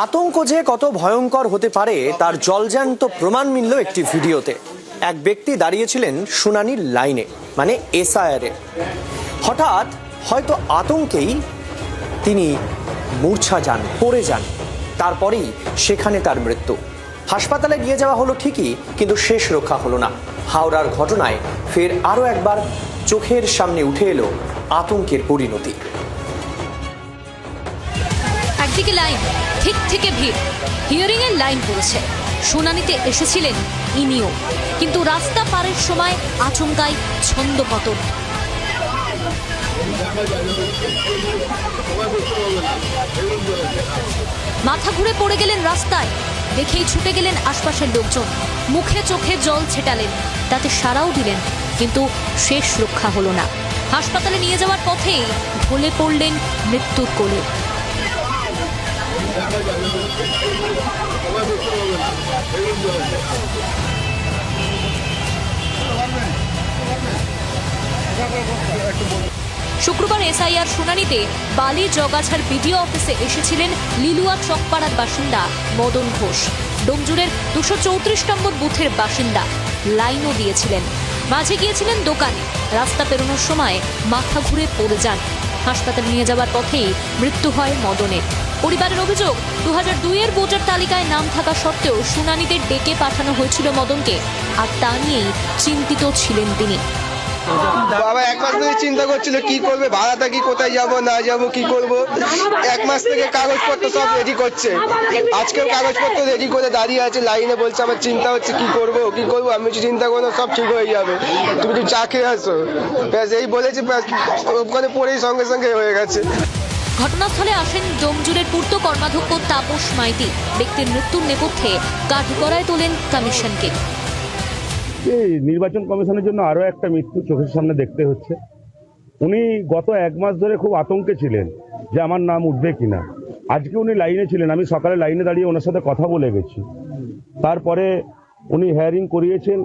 আতঙ্ক যে কত ভয়ঙ্কর হতে পারে তার জলজ্যান্ত প্রমাণ মিলল একটি ভিডিওতে। এক ব্যক্তি দাঁড়িয়েছিলেন শুনানির লাইনে, মানে এসআইআরে। হঠাৎ হয়তো আতঙ্কেই তিনি মূর্ছা যান, পড়ে যান। তারপরেই সেখানে তার মৃত্যু। হাসপাতালে নিয়ে যাওয়া হলো ঠিকই, কিন্তু শেষ রক্ষা হলো না। হাওড়ার ঘটনায় ফের আরও একবার চোখের সামনে উঠে এলো আতঙ্কের পরিণতি। একদিকে লাইন, ঠিক থেকে ভিড়, হিয়ারিং এর লাইন পড়েছে। শুনানিতে এসেছিলেন ইনিও, কিন্তু রাস্তা পারের সময় আচমকাই ছন্দপতন। মাথা ঘুরে পড়ে গেলেন রাস্তায়, দেখেই ছুটে গেলেন আশপাশের লোকজন। মুখে চোখে জল ছেটালেন, তাতে সাড়াও দিলেন, কিন্তু শেষ রক্ষা হলো না। হাসপাতালে নিয়ে যাওয়ার পথেই ঢলে পড়লেন মৃত্যুর কোলে। শুক্রবার এসআইআর শুনানিতে বালি জগাছার বিডিও অফিসে এসেছিলেন লিলুয়া চকপাড়ার বাসিন্দা মদন ঘোষ। ডোমজুড়ের 234 নম্বর বুথের বাসিন্দা। লাইনও দিয়েছিলেন, মাঝে গিয়েছিলেন দোকানে। রাস্তা পেরোনোর সময় মাথা ঘুরে পড়ে যান। হাসপাতালে নিয়ে যাওয়ার পথেই মৃত্যু হয় মদনের। পরিবারের অভিযোগ, 2002-এর ভোটার তালিকায় নাম থাকা সত্ত্বেও শুনানিতে ডেকে পাঠানো হয়েছিল মদনকে, আর তা নিয়েই চিন্তিত ছিলেন তিনি। বাবা এক মাস ধরে চিন্তা করছিল কি করবে, ভাড়া থাকি, কোথায় যাব না যাব, কি করব। এক মাস থেকে কাগজপত্র সব রেডি করছে। আজকেও কাগজপত্র রেডি করে দাঁড়িয়ে আছে লাইনে, বলছে আমার চিন্তা হচ্ছে কি করব। আমি কিছু চিন্তা করবো, সব ঠিক হয়ে যাবে, তুমি একটু চা খেয়ে আসো, ব্যাস এই বলেছি। ওখানে পড়েই সঙ্গে সঙ্গে হয়ে গেছে। ঘটনাস্থলে আসেন ডোমজুড়ের পূর্ত কর্মাধ্যক্ষ তাপস মাইতি। ব্যক্তির মৃত্যুর নেপথ্যে কাঠগড়ায় তোলেন কমিশনকে। এই নির্বাচন কমিশনের জন্য আরও একটা মৃত্যু চোখের সামনে দেখতে হচ্ছে। উনি গত এক মাস ধরে খুব আতঙ্কে ছিলেন যে আমার নাম উঠবে কিনা। আজকে উনি লাইনে ছিলেন, আমি সকালে লাইনে দাঁড়িয়ে ওনার সাথে কথা বলে গেছি। তারপরে উনি হিয়ারিং করিয়েছেন,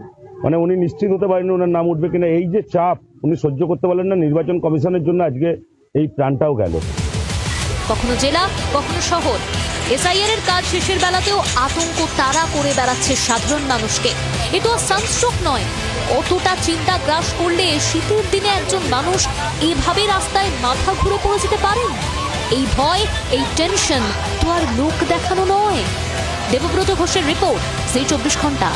মানে উনি নিশ্চিত হতে পারেন ওনার নাম উঠবে কিনা। এই যে চাপ উনি সহ্য করতে পারলেন না, নির্বাচন কমিশনের জন্য আজকে এই প্রাণটাও গেল। কখনো জেলা, কখনো শহর। এসআইআর এর কাজ শেষের বেলাতেও আতঙ্ক তাড়া করে বেড়াচ্ছে সাধারণ মানুষকে। এ তো আর সানস্ট্রোক নয়। কতটা চিন্তা গ্রাস করলে শীতের দিনে একজন মানুষ এভাবে রাস্তায় মাথা ঘুরে পড়ে যেতে পারেন? এই ভয়, এই টেনশন তো আর লোক দেখানো নয়। দেবব্রত ঘোষের রিপোর্ট, জি 24 ঘন্টা।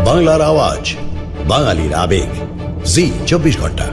বাংলার আওয়াজ, বাঙালির আবেগ, জি 24 ঘন্টা।